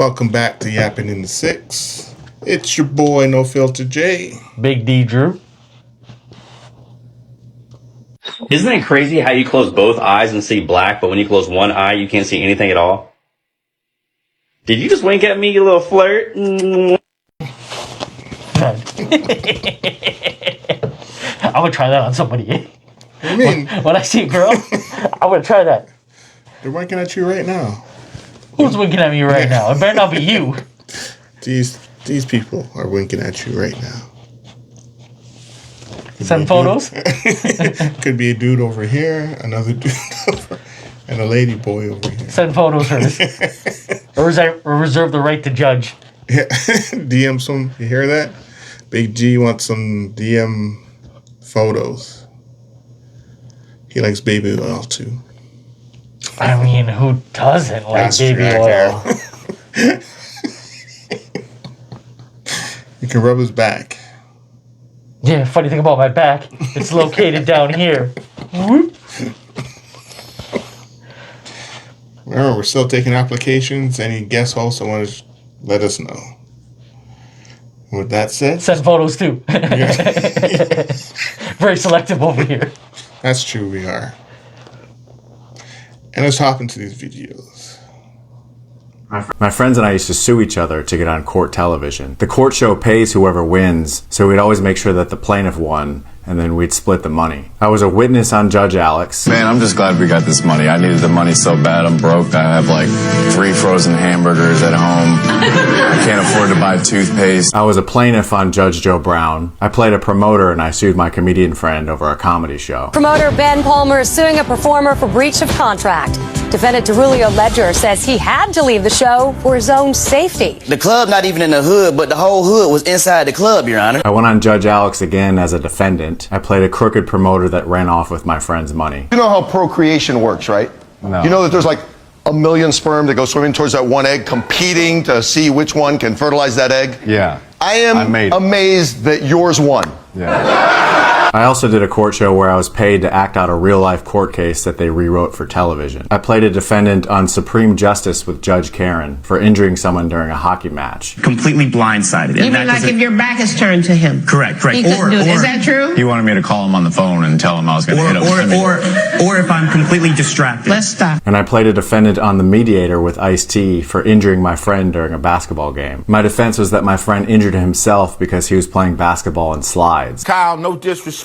Welcome back to Yapping in the Six. It's your boy, No Filter J. Big D Drew. Isn't it crazy how you close both eyes and see black, but when you close one eye, you can't see anything at all? Did you just wink at me, you little flirt? I'm gonna try that on somebody. What do you mean? When I see a girl, I'm gonna try that. They're winking at you right now. Who's winking at me right now? It better not be you. These people are winking at you right now. Send photos? Could be a dude over here, another dude over, and a lady boy over here. Send photos first. Or reserve the right to judge. Yeah. DM some, you hear that? Big G wants some DM photos. He likes baby oil too. I mean, who doesn't like That's baby true, oil? You can rub his back. Yeah, funny thing about my back, it's located down here. Whoop. Remember, we're still taking applications. Any guest hosts that want to let us know. With that said, Send photos too. Very selective over here. that's true, we are. And let's hop into these videos. My friends and I used to sue each other to get on court television. The court show pays whoever wins, so we'd always make sure that the plaintiff won, and then we'd split the money. I was a witness on Judge Alex. Man, I'm just glad we got this money. I needed the money so bad. I'm broke. I have like 3 frozen hamburgers at home. I can't afford to buy toothpaste. I was a plaintiff on Judge Joe Brown. I played a promoter and I sued my comedian friend over a comedy show. Promoter Ben Palmer is suing a performer for breach of contract. Defendant Derulio Ledger says he had to leave the show for his own safety. The club not even in the hood, but the whole hood was inside the club, Your Honor. I went on Judge Alex again as a defendant. I played a crooked promoter that ran off with my friend's money. You know how procreation works, right? No. You know that there's like a million sperm that go swimming towards that one egg, competing to see which one can fertilize that egg? Yeah. I am amazed that yours won. Yeah. I also did a court show where I was paid to act out a real-life court case that they rewrote for television. I played a defendant on Supreme Justice with Judge Karen for injuring someone during a hockey match. Completely blindsided. You mean like if your back is turned to him? Correct. He couldn't do it. Is that true? He wanted me to call him on the phone and tell him I was going to hit him. Or if I'm completely distracted. Let's stop. And I played a defendant on The Mediator with Ice-T for injuring my friend during a basketball game. My defense was that my friend injured himself because he was playing basketball in slides. Kyle, no disrespect.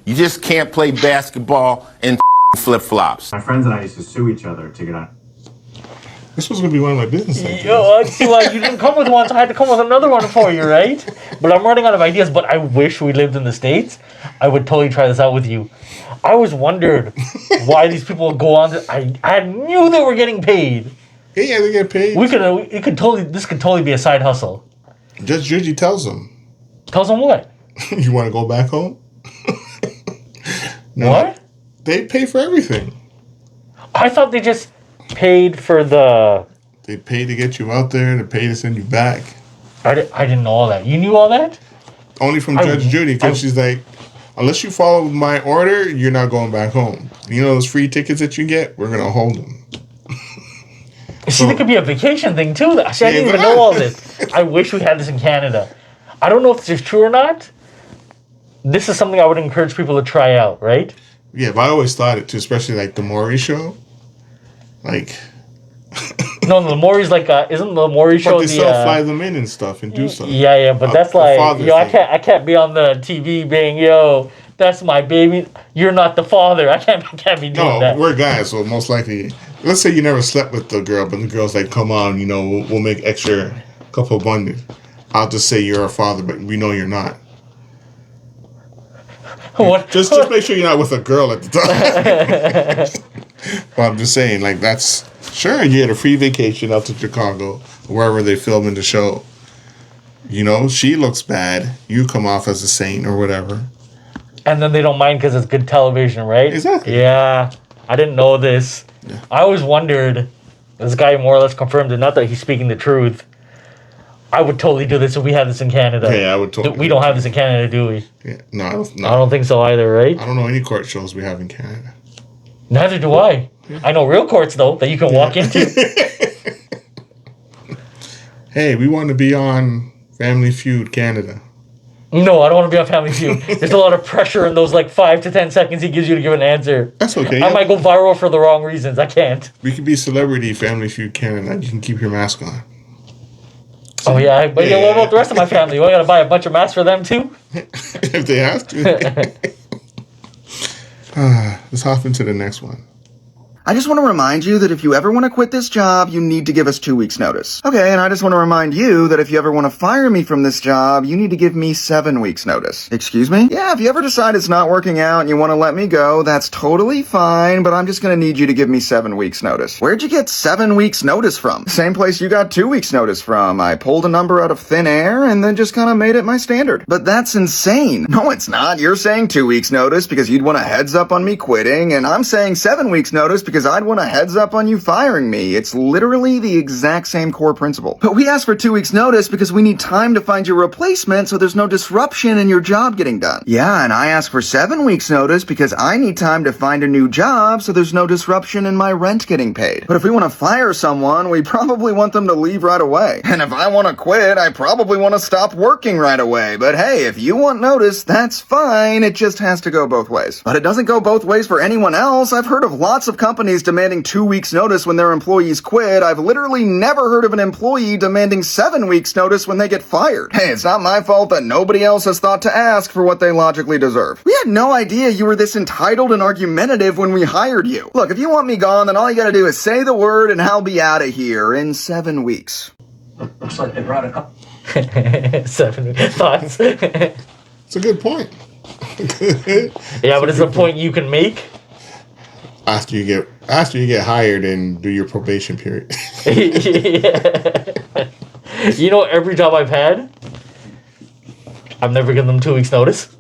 You just can't play basketball in flip-flops. My friends and I used to sue each other to get on. This was going to be one of my business ideas. Yo, I see why you didn't come with one, so I had to come with another one for you, right? But I'm running out of ideas, but I wish we lived in the States. I would totally try this out with you. I always wondered why these people go on to... I knew they were getting paid. Yeah, they get paid. This could totally be a side hustle. Judge Judy tells them. Tells them what? You want to go back home? No, what? They pay for everything. I thought they just paid for the... They pay to get you out there. They pay to send you back. I didn't know all that. You knew all that? Only from Judge Judy, because she's like, unless you follow my order, you're not going back home. You know those free tickets that you get? We're going to hold them. See, there could be a vacation thing, too. See, I didn't even know all this. I wish we had this in Canada. I don't know if this is true or not. This is something I would encourage people to try out, right? Yeah, but I always thought it too, especially like the Maury show. Like... No, the Maury's like, isn't the Maury show but they still fly them in and stuff and do stuff. Yeah, but that's like, yo, I can't be on the TV being, yo, that's my baby. You're not the father. I can't be doing that. No, we're guys, so most likely, let's say you never slept with the girl, but the girl's like, come on, you know, we'll make extra couple abundant. I'll just say you're a father, but we know you're not. What? Just make sure you're not with a girl at the time. But I'm just saying, like, that's... Sure, you get a free vacation out to Chicago, wherever they film in the show. You know, she looks bad. You come off as a saint or whatever. And then they don't mind because it's good television, right? Exactly. Yeah. I didn't know this. Yeah. I always wondered, this guy more or less confirmed it, not that he's speaking the truth. I would totally do this if we had this in Canada. Yeah, I would totally. We don't have this in Canada, do we? Yeah, no. I don't think so either, right? I don't know any court shows we have in Canada. Neither do I. Yeah. I know real courts, though, that you can walk into. hey, we want to be on Family Feud Canada. No, I don't want to be on Family Feud. There's a lot of pressure in those like 5 to 10 seconds he gives you to give an answer. That's okay. I might go viral for the wrong reasons. I can't. We could be Celebrity Family Feud Canada. You can keep your mask on. Oh yeah, but yeah, what about the rest of my family? I gotta buy a bunch of masks for them too? If they have to. Let's hop into the next one. I just want to remind you that if you ever want to quit this job, you need to give us 2 weeks notice. Okay, and I just want to remind you that if you ever want to fire me from this job, you need to give me 7 weeks notice. Excuse me? Yeah, if you ever decide it's not working out and you want to let me go, that's totally fine, but I'm just going to need you to give me 7 weeks notice. Where'd you get 7 weeks notice from? Same place you got 2 weeks notice from. I pulled a number out of thin air and then just kind of made it my standard. But that's insane. No, it's not. You're saying 2 weeks notice because you'd want a heads up on me quitting, and I'm saying 7 weeks notice because I'd want a heads up on you firing me. It's literally the exact same core principle. But we asked for 2 weeks notice because we need time to find your replacement so there's no disruption in your job getting done. Yeah, and I asked for 7 weeks notice because I need time to find a new job so there's no disruption in my rent getting paid. But if we want to fire someone, we probably want them to leave right away. And if I want to quit, I probably want to stop working right away. But hey, if you want notice, that's fine. It just has to go both ways. But it doesn't go both ways for anyone else. I've heard of lots of companies demanding 2 weeks notice when their employees quit. I've literally never heard of an employee demanding 7 weeks notice when they get fired. Hey, it's not my fault that nobody else has thought to ask for what they logically deserve. We had no idea you were this entitled and argumentative when we hired you. Look, if you want me gone, then all you gotta do is say the word and I'll be out of here in 7 weeks. Looks like they brought a couple. 7 thoughts. It's a good point. Yeah, but it's a point you can make. After you get hired and do your probation period. Yeah. You know, every job I've had, I've never given them 2 weeks notice.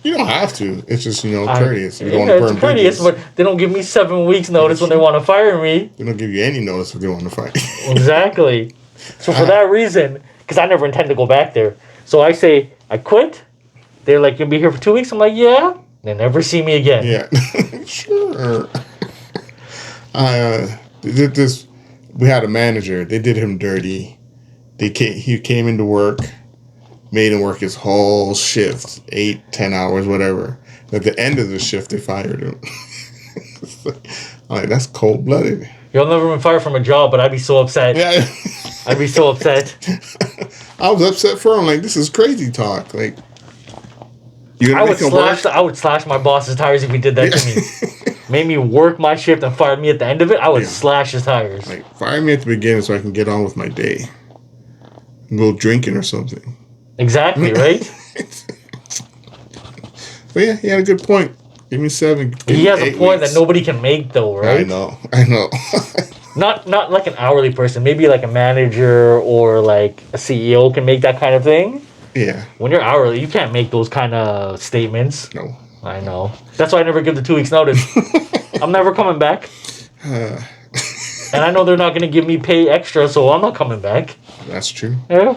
You don't have to. It's just, courteous. You don't Yeah, want to it's courteous, but they don't give me 7 weeks notice when they want to fire me. They don't give you any notice if they want to fire you. Exactly. So for that reason, because I never intend to go back there, so I say I quit. They're like, "You'll be here for 2 weeks." I'm like, "Yeah." They never see me again. Yeah, sure. They did this. We had a manager. They did him dirty. He came into work, made him work his whole shift, 8, 10 hours, whatever. At the end of the shift, they fired him. I'm like, that's cold blooded. You'll never been fired from a job, but I'd be so upset. Yeah. I'd be so upset. I was upset for him. Like, this is crazy talk. Like, I would slash my boss's tires if he did that to me. Made me work my shift and fired me at the end of it. I would slash his tires. Like, fire me at the beginning so I can get on with my day. And go drinking or something. Exactly, right? But yeah, he had a good point. Give me 7. He has a point that nobody can make, though, right? I know. Not like an hourly person. Maybe like a manager or like a CEO can make that kind of thing. Yeah. When you're hourly, you can't make those kind of statements. No. I know. That's why I never give the 2 weeks notice. I'm never coming back. And I know they're not going to give me pay extra, so I'm not coming back. That's true. Yeah.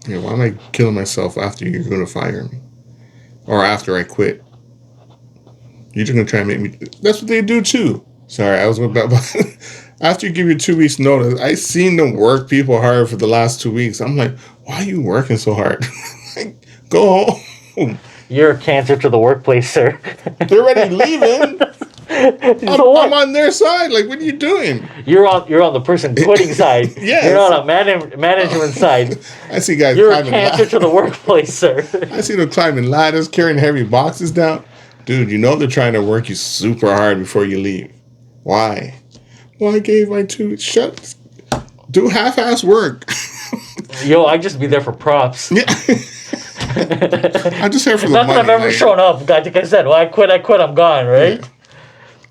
Yeah, why am I killing myself after you're going to fire me? Or after I quit? You're just going to try and make me... That's what they do, too. Sorry, I was about... After you give your 2 weeks notice, I seen them work people hard for the last 2 weeks. I'm like, why are you working so hard? Like, go home. You're a cancer to the workplace, sir. They're already leaving. I'm on their side. Like, what are you doing? You're on the person quitting side. Yes. You're on a management side. I see guys You're climbing a cancer to the workplace, sir. I see them climbing ladders, carrying heavy boxes down. Dude, you know they're trying to work you super hard before you leave. Why? Well, I gave my 2 weeks. Shut. Do half-ass work. Yo, I just be there for props. Yeah. I'm just here for the money. Not that I've ever shown up. Like I said, well, I quit, I'm gone, right? Yeah.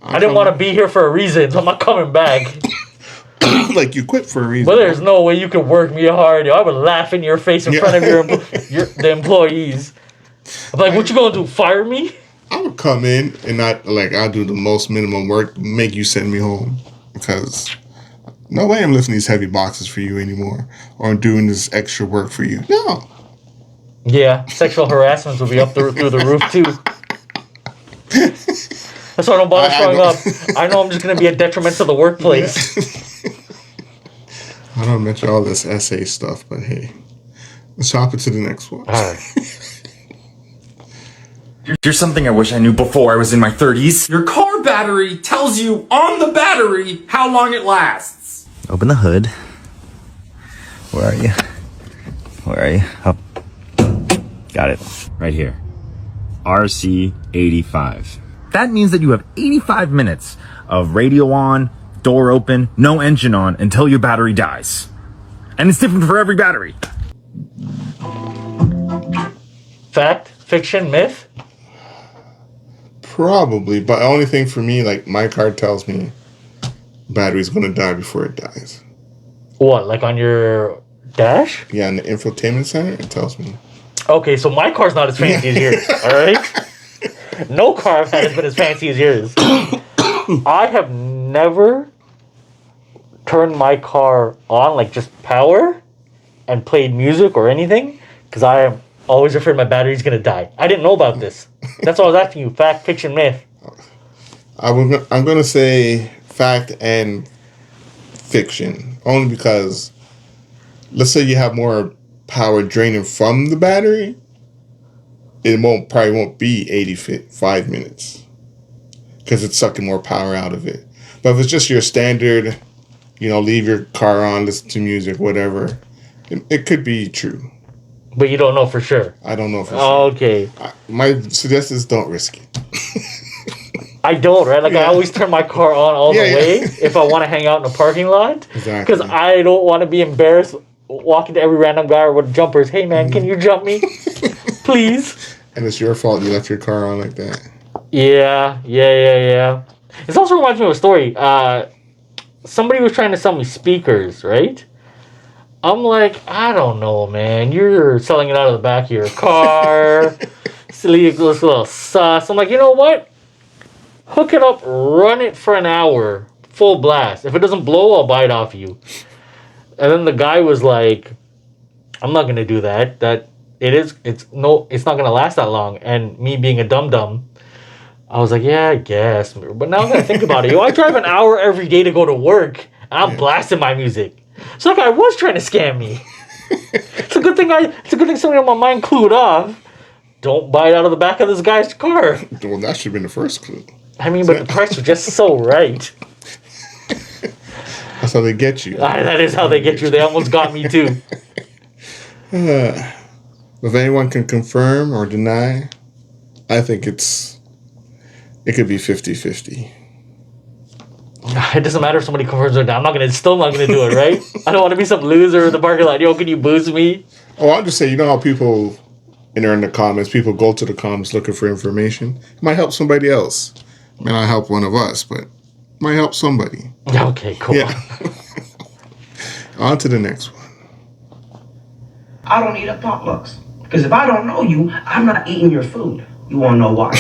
I didn't want to be here for a reason, so I'm not coming back. Like, you quit for a reason. But there's no way you could work me hard. Yo, I would laugh in your face in front of the employees. I'm like, what you gonna do, fire me? I would come in and not, like, I'll do the most minimum work, make you send me home. Because no way I'm lifting these heavy boxes for you anymore. Or I'm doing this extra work for you. No. Yeah, sexual harassment will be up through the roof, too. That's why I don't bother showing up. I know I'm just going to be a detriment to the workplace. Yeah. I don't mention all this essay stuff, but hey, let's hop into the next one. All right. Here's something I wish I knew before I was in my 30s. Your car battery tells you on the battery how long it lasts. Open the hood. Where are you? Where are you? Up. Got it. Right here. RC85. That means that you have 85 minutes of radio on, door open, no engine on until your battery dies. And it's different for every battery. Fact, fiction, myth? Probably, but the only thing for me, like my car tells me battery's gonna die before it dies. What, like on your dash? Yeah, in the infotainment center, it tells me. Okay, so my car's not as fancy as yours, alright? No car I've had has been as fancy as yours. I have never turned my car on, like just power, and played music or anything, because I am always afraid my battery's gonna die. I didn't know about this. That's why I was asking you. Fact, fiction, myth. I'm gonna say fact and fiction, only because let's say you have more power draining from the battery, it probably won't be 85 minutes because it's sucking more power out of it. But if it's just your standard, leave your car on, listen to music, whatever, it could be true. But you don't know for sure. I don't know for sure. Okay. My suggestion is don't risk it. I don't, right? Like, I always turn my car on all the way if I want to hang out in a parking lot. Exactly. Because I don't want to be embarrassed walking to every random guy with jumpers. Hey, man, can you jump me? Please? And it's your fault you left your car on like that. Yeah. This also reminds me of a story. Somebody was trying to sell me speakers, right? I'm like, I don't know, man. You're selling it out of the back of your car. Silly, little sus. I'm like, you know what? Hook it up, run it for an hour, full blast. If it doesn't blow, I'll buy it off you. And then the guy was like, I'm not gonna do that. It's not gonna last that long. And me being a dum-dum, I was like, yeah, I guess. But now I'm gonna think about it. I drive an hour every day to go to work, and I'm blasting my music. So that guy was trying to scam me. It's a good thing somebody on my mind clued off. Don't buy it out of the back of this guy's car. Well, that should have been the first clue. I mean, but the price was just so right. That's how they get you. That is how they get you. They almost got me too. If anyone can confirm or deny, I think it could be 50-50. It doesn't matter if somebody confirms or not. I'm still not gonna do it, right? I don't want to be some loser in the parking lot. Yo, can you boost me? Oh, I'll just say, how people enter in the comments, people go to the comments looking for information. It might help somebody else. It may not help one of us, but it might help somebody. Okay, cool. Yeah. On to the next one. I don't eat at potlucks. Because if I don't know you, I'm not eating your food. You want to know why?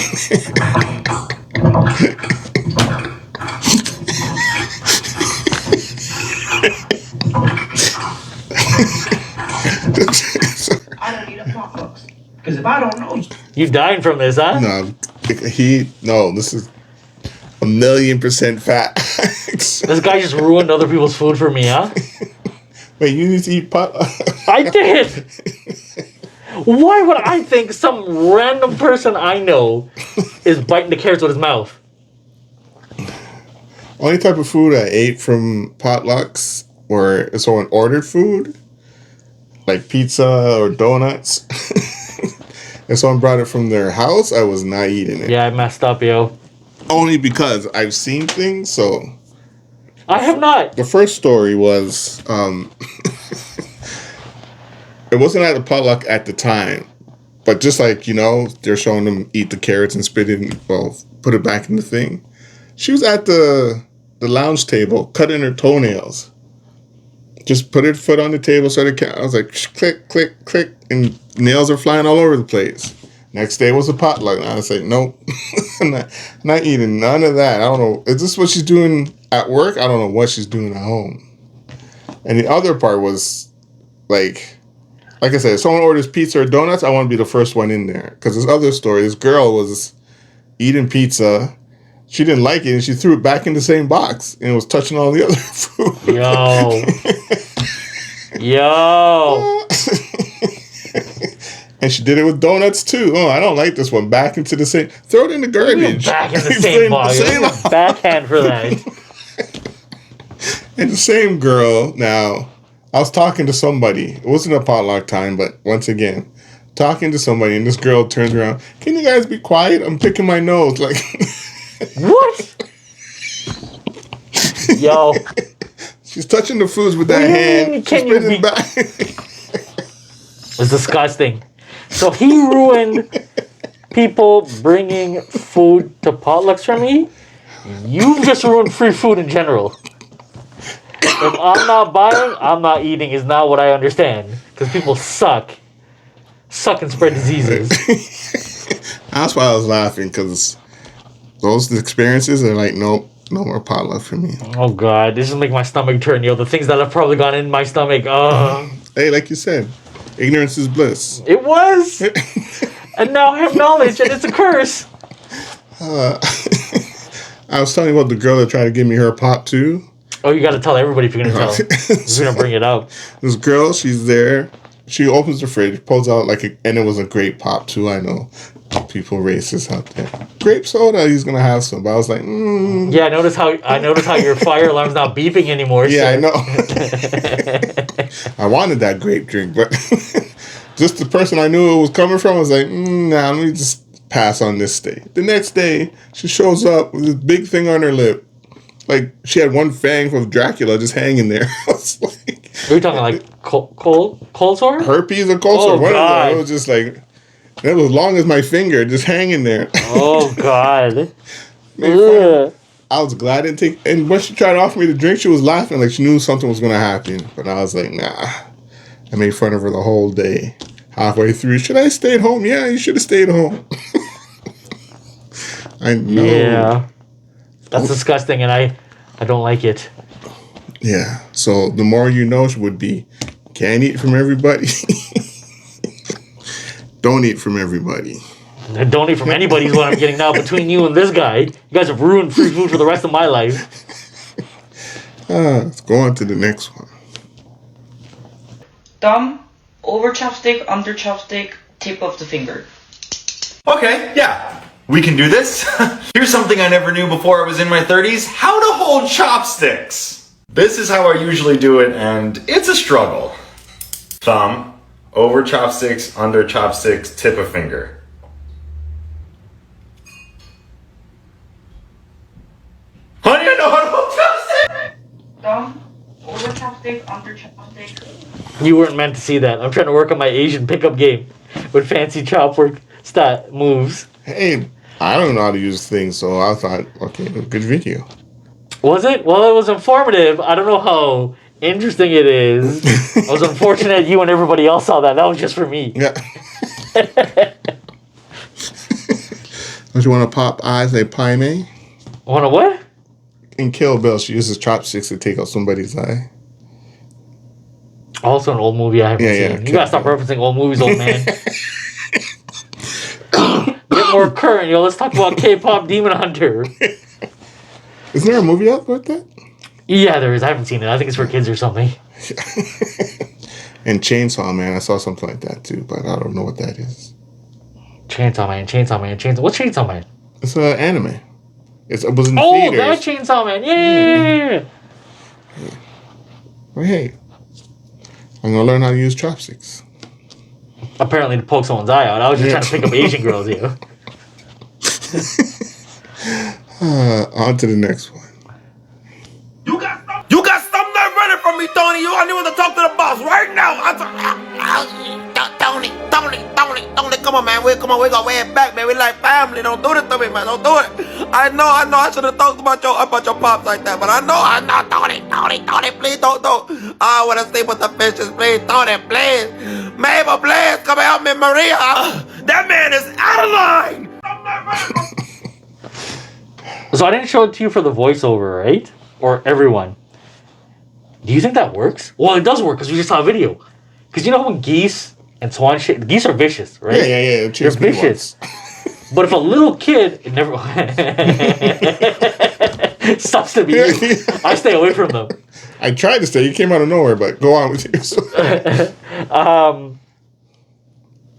I don't eat at potlucks. Because if I don't know you... You dying from this, huh? No, this is 1,000,000% facts. This guy just ruined other people's food for me, huh? Wait, you need to eat pot? I did! Why would I think some random person I know is biting the carrots with his mouth? Only type of food I ate from potlucks or if someone ordered food, like pizza or donuts. If someone brought it from their house, I was not eating it. Yeah, I messed up, yo. Only because I've seen things, so... I have not. The first story was... it wasn't at the potluck at the time, but just like, they're showing them eat the carrots and spit it, put it back in the thing. She was at the lounge table, cutting her toenails. Just put her foot on the table, I was like, click, click, click, and nails are flying all over the place. Next day was a potluck, and I was like, nope, not eating none of that. I don't know, is this what she's doing at work? I don't know what she's doing at home. And the other part was, like I said, if someone orders pizza or donuts, I want to be the first one in there. Because this other story, this girl was eating pizza. She didn't like it, and she threw it back in the same box, and it was touching all the other food. Yo. Yo. And she did it with donuts too. Oh, I don't like this one. Back into the same. Throw it in the garbage. Back in the same box. Backhand for that. And the same girl. Now, I was talking to somebody. It wasn't a potluck time, but once again, talking to somebody, and this girl turns around. Can you guys be quiet? I'm picking my nose. Like, what? Yo. She's touching the foods with that hand. Can you be back? It's disgusting. So he ruined people bringing food to potlucks for me. You've just ruined free food in general. If I'm not buying, I'm not eating is not what I understand. Because people suck and spread diseases. That's why I was laughing, because those experiences are like, nope, no more potluck for me. Oh God, this is making my stomach turn, yo. The things that have probably gone in my stomach. Hey, like you said, ignorance is bliss. It was. And now I have knowledge, and it's a curse. I was telling you about the girl that tried to give me her pop too. Oh, you got to tell everybody if you're going to tell. You're going to bring it up. This girl, she's there. She opens the fridge, pulls out and it was a grape pop too. I know people racist out there. Grape soda, he's gonna have some. But I was like, Yeah, I noticed how your fire alarm's not beeping anymore. Yeah, I know. I wanted that grape drink, but just the person I knew it was coming from was like, nah, let me just pass on this day. The next day, she shows up with this big thing on her lip. Like, she had one fang from Dracula just hanging there. I was like... Are you talking like cold sore? Herpes or cold sore. One of them. It was just like... It was as long as my finger, just hanging there. Oh, God. I was glad I didn't take... And when she tried to offer me the drink, she was laughing like she knew something was going to happen. But I was like, nah. I made fun of her the whole day. Halfway through, should I have stayed home? Yeah, you should have stayed home. I know. Yeah. That's disgusting, and I don't like it. Yeah. So the more you know would be, can't eat from everybody. Don't eat from everybody. Don't eat from anybody is what I'm getting now. Between you and this guy, you guys have ruined free food for the rest of my life. Let's go on to the next one. Thumb, over chopstick, under chopstick, tip of the finger. Okay, yeah. We can do this. Here's something I never knew before I was in my 30s. How to hold chopsticks. This is how I usually do it, and it's a struggle. Thumb, over chopsticks, under chopsticks, tip of finger. Honey, I know how to hold chopsticks! Thumb, over chopstick, under chopstick. You weren't meant to see that. I'm trying to work on my Asian pickup game with fancy chop work moves. Hey, I don't know how to use things, so I thought, okay, good video. Was it? Well, it was informative. I don't know how interesting it is. It was unfortunate you and everybody else saw that. That was just for me. Yeah. Don't you want to pop eyes like Pai Mei? Want to what? In Kill Bill, she uses chopsticks to take out somebody's eye. Also an old movie I haven't seen. You gotta stop referencing old movies, old man. Get more current, yo. Let's talk about K-pop Demon Hunter. Is there a movie out about that? Yeah, there is. I haven't seen it. I think it's for kids or something. And Chainsaw Man, I saw something like that too, but I don't know what that is. Chainsaw Man. What's Chainsaw Man? It's an anime. It was in theaters. theaters. That Chainsaw Man. Yeah. Well, hey, I'm gonna learn how to use chopsticks. Apparently to poke someone's eye out. I was just trying to pick up Asian girls here. On to the next one. You got something there running from me, Tony. I need to talk to the boss right now. Tony, come on, man. Come on, we got way back, man. We like family. Don't do this to me, man. Don't do it. I know. I should have talked about your pops like that, but I know. Tony, please don't. I want to sleep with the fishes, please, Tony, please. Mabel, please, come help me, Maria. That man is out of line. So I didn't show it to you for the voiceover, right? Or everyone. Do you think that works? Well, it does work because we just saw a video. Because you know when geese and swan shit, geese are vicious, right? Yeah. They're vicious. But if a little kid, it never. Sucks to be you. I stay away from them. I tried to stay. You came out of nowhere, but go on with yours.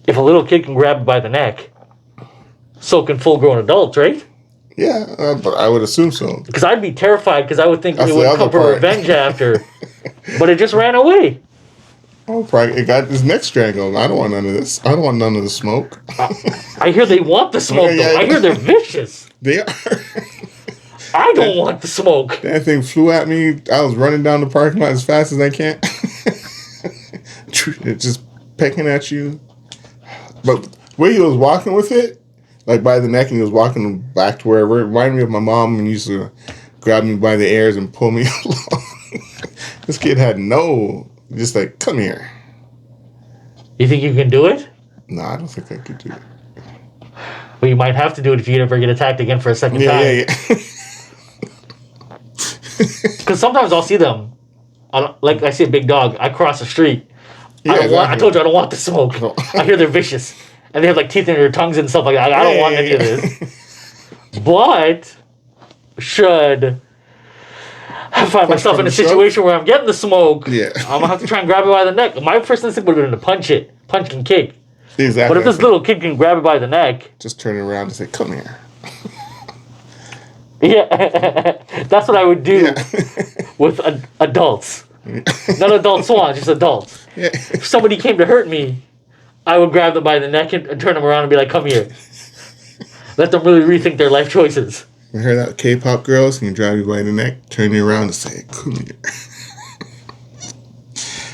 If a little kid can grab you by the neck, so can full-grown adults, right? Yeah, but I would assume so. Because I'd be terrified because I would think That's it the would other come for part. revenge after. But it just ran away. Oh, probably it got his neck strangled. I don't want none of this. I don't want none of the smoke. I hear they want the smoke, though. I hear they're vicious. They are. I don't want the smoke. That thing flew at me. I was running down the parking lot as fast as I can. It's just pecking at you. But where he was walking with it, like by the neck, and he was walking back to wherever. It reminded me of my mom and used to grab me by the ears and pull me along. This kid had just like, come here. You think you can do it? No, I don't think I could do it. Well, you might have to do it if you ever get attacked again for a second time. Yeah. Because sometimes I'll see them. Like I see a big dog. I cross the street. I told you I don't want the smoke. No. I hear they're vicious. And they have like teeth in their tongues and stuff like that. I don't want any of this. But should I find myself in a situation where I'm getting the smoke, I'm going to have to try and grab it by the neck. My first instinct would have been to punch and kick. Exactly. But if this little kid can grab it by the neck, just turn it around and say, come here. Yeah, that's what I would do with adults. Not adult swans, just adults. If somebody came to hurt me, I would grab them by the neck and turn them around and be like, come here. Let them really rethink their life choices. You heard that K-pop girls can grab you by the neck, turn you around and say, come here.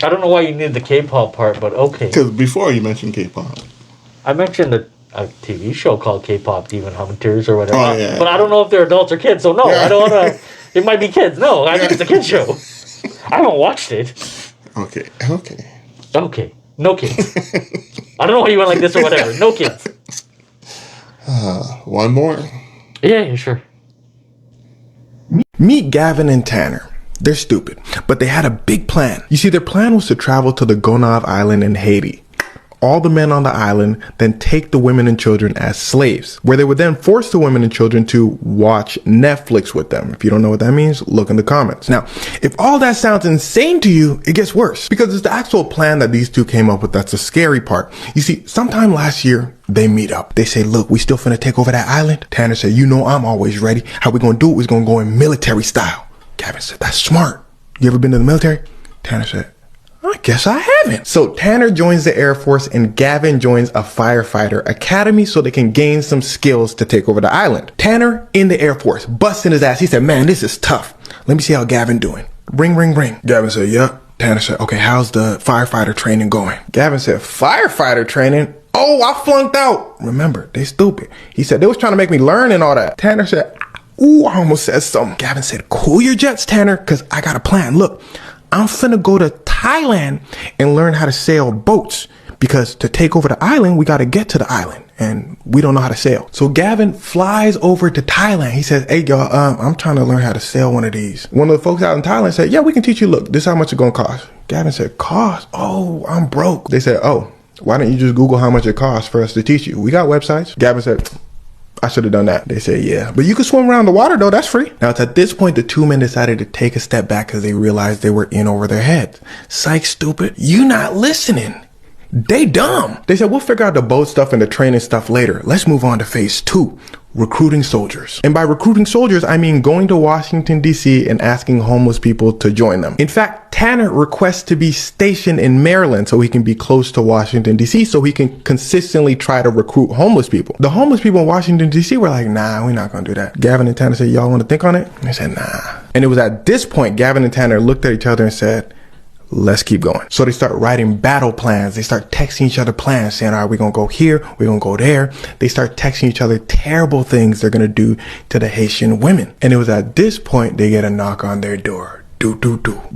I don't know why you need the K-pop part, but okay. Because before you mentioned K-pop. I mentioned a TV show called K-pop Demon Hunters or whatever. Oh, yeah. But I don't know if they're adults or kids, so no, I don't want to. It might be kids. No, I think it's a kid show. I haven't watched it. Okay. No kids. I don't know why you went like this or whatever. No kids. One more? Yeah, sure. Meet Gavin and Tanner. They're stupid, but they had a big plan. You see, their plan was to travel to the Gonave Island in Haiti. All the men on the island then take the women and children as slaves, where they would then force the women and children to watch Netflix with them. If you don't know what that means, look in the comments. Now, if all that sounds insane to you, it gets worse, because it's the actual plan that these two came up with that's the scary part. You see, sometime last year, they meet up. They say, look, we still finna take over that island. Tanner said, you know I'm always ready. How we gonna do it? We're gonna go in military style. Gavin said, that's smart. You ever been to the military? Tanner said, I guess I haven't. So Tanner joins the Air Force and Gavin joins a firefighter academy so they can gain some skills to take over the island. Tanner in the Air Force, busting his ass. He said, man, this is tough. Let me see how Gavin doing. Ring, ring, ring. Gavin said, yep. Tanner said, okay, how's the firefighter training going? Gavin said, firefighter training? Oh, I flunked out. Remember, they stupid. He said, they was trying to make me learn and all that. Tanner said, ooh, I almost said something. Gavin said, cool your jets, Tanner, because I got a plan. Look, I'm finna go to Thailand and learn how to sail boats, because to take over the island, we got to get to the island and we don't know how to sail. So Gavin flies over to Thailand. He says, hey, y'all, I'm trying to learn how to sail one of these. One of the folks out in Thailand said, yeah, we can teach you. Look, this is how much it's going to cost. Gavin said, cost? Oh, I'm broke. They said, oh, why don't you just Google how much it costs for us to teach you? We got websites. Gavin said, I should have done that. They said, yeah, but you can swim around the water though. That's free. Now it's at this point, the two men decided to take a step back because they realized they were in over their heads. Psych, stupid. You not listening. They dumb. They said, we'll figure out the boat stuff and the training stuff later. Let's move on to phase 2. Recruiting soldiers. And by recruiting soldiers, I mean going to Washington, D.C. and asking homeless people to join them. In fact, Tanner requests to be stationed in Maryland so he can be close to Washington, D.C. so he can consistently try to recruit homeless people. The homeless people in Washington, D.C. were like, nah, we're not going to do that. Gavin and Tanner said, y'all want to think on it? And they said, nah. And it was at this point, Gavin and Tanner looked at each other and said, let's keep going. So they start writing battle plans. They start texting each other plans saying, all right, we're going to go here. We're going to go there. They start texting each other terrible things they're going to do to the Haitian women. And it was at this point they get a knock on their door. Do.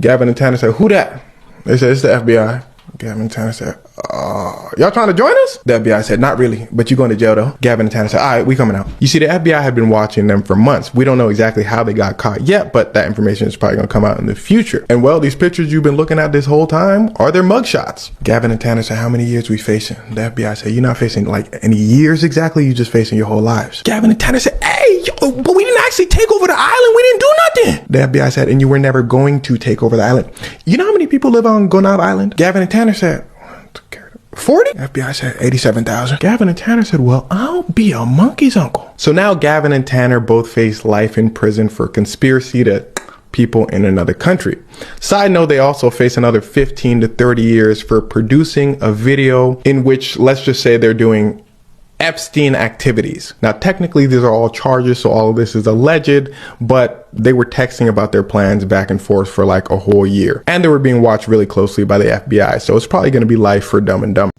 Gavin and Tanner said, who that? They said, it's the FBI. Gavin and Tanner said, y'all trying to join us? The FBI said, not really, but you going to jail though. Gavin and Tanner said, all right, we coming out. You see, the FBI had been watching them for months. We don't know exactly how they got caught yet, but that information is probably going to come out in the future. And well, these pictures you've been looking at this whole time are their mugshots. Gavin and Tanner said, how many years we facing? The FBI said, you're not facing like any years exactly. You're just facing your whole lives. Gavin and Tanner said, hey, yo, but we didn't actually take over the island. We didn't do nothing. The FBI said, and you were never going to take over the island. You know how many people live on Gonab Island? Gavin and Tanner said, 40? FBI said 87,000. Gavin and Tanner said, well, I'll be a monkey's uncle. So now Gavin and Tanner both face life in prison for conspiracy to people in another country. Side note, they also face another 15 to 30 years for producing a video in which, let's just say, they're doing Epstein activities. Now, technically, these are all charges, so all of this is alleged, but they were texting about their plans back and forth for like a whole year. And they were being watched really closely by the FBI, so it's probably going to be life for Dumb and Dumber.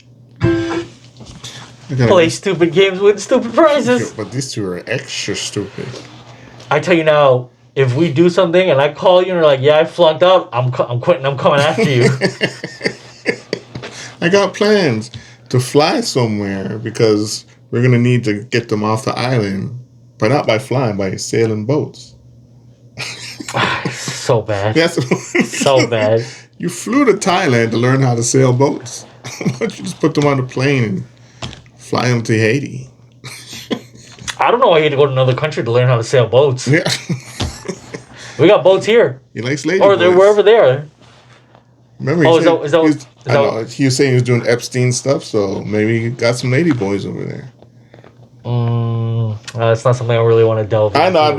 Play stupid games with stupid prizes. But these two are extra stupid. I tell you now, if we do something and I call you and you're like, yeah, I flunked out, I'm quitting, I'm coming after you. I got plans to fly somewhere because we're going to need to get them off the island, but not by flying, by sailing boats. So bad. Yes. So bad. You flew to Thailand to learn how to sail boats. Why don't you just put them on a plane and fly them to Haiti? I don't know why you had to go to another country to learn how to sail boats. Yeah. We got boats here. He likes lady or they're boys. wherever they are. Remember, he was saying he was doing Epstein stuff, so maybe he got some lady boys over there. That's not something I really want to delve into. I know.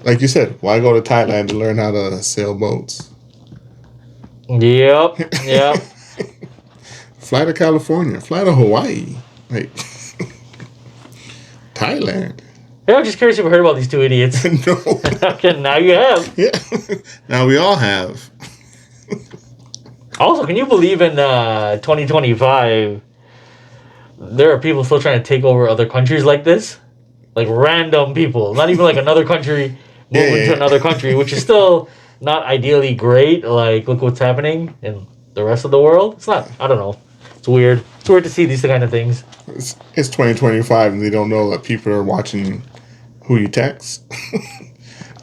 Like you said, why go to Thailand to learn how to sail boats? Yep. Fly to California. Fly to Hawaii. Like, Thailand. Yeah, I'm just curious if you heard about these two idiots. No. Okay, now you have. Yeah. Now we all have. Also, can you believe in 2025, there are people still trying to take over other countries like this? Like random people. Not even like another country moving to another country, which is still not ideally great. Like, look what's happening in the rest of the world. It's not, I don't know. It's weird. It's weird to see these kind of things. It's 2025 and they don't know that people are watching who you text.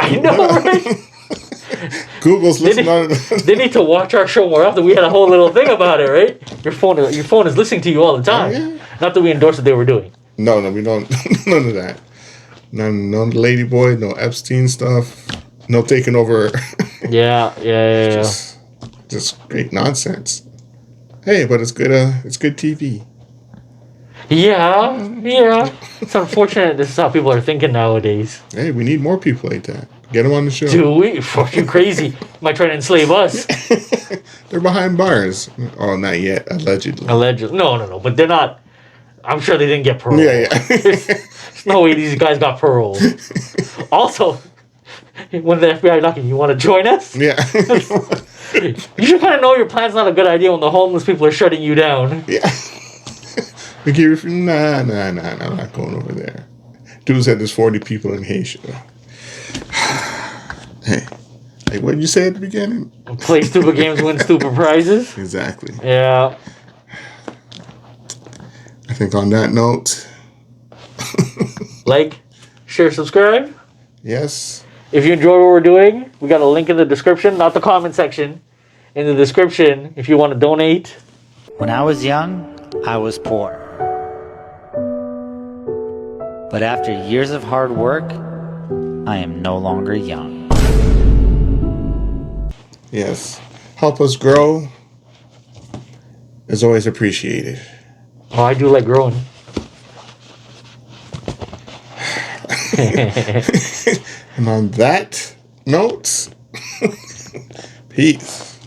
I know, right? Google's listening. They need to watch our show more often. We had a whole little thing about it, right? Your phone is listening to you all the time. Oh, yeah. Not that we endorse what they were doing. No, we don't. None of that. None lady boy, no Epstein stuff. No taking over. Yeah. Just great nonsense. Hey, but it's good. It's good TV. Yeah. It's unfortunate this is how people are thinking nowadays. Hey, we need more people like that. Get them on the show. Do we? Fucking crazy. Might try to enslave us. They're behind bars. Oh, not yet. Allegedly. No. But they're not. I'm sure they didn't get parole. Yeah. There's no way these guys got parole. Also, when the FBI knocking, you want to join us? Yeah. You should kind of know your plan's not a good idea when the homeless people are shutting you down. Yeah. Nah, I'm not going over there. Dude said there's 40 people in Haiti. Hey, like what did you say at the beginning? Play stupid games, win stupid prizes. Exactly. Yeah. I think on that note, like, share, subscribe. Yes. If you enjoy what we're doing, we got a link in the description, not the comment section. In the description, if you want to donate. When I was young, I was poor. But after years of hard work, I am no longer young. Yes. Help us grow is always appreciated. Oh, I do like growing. And on that note, peace.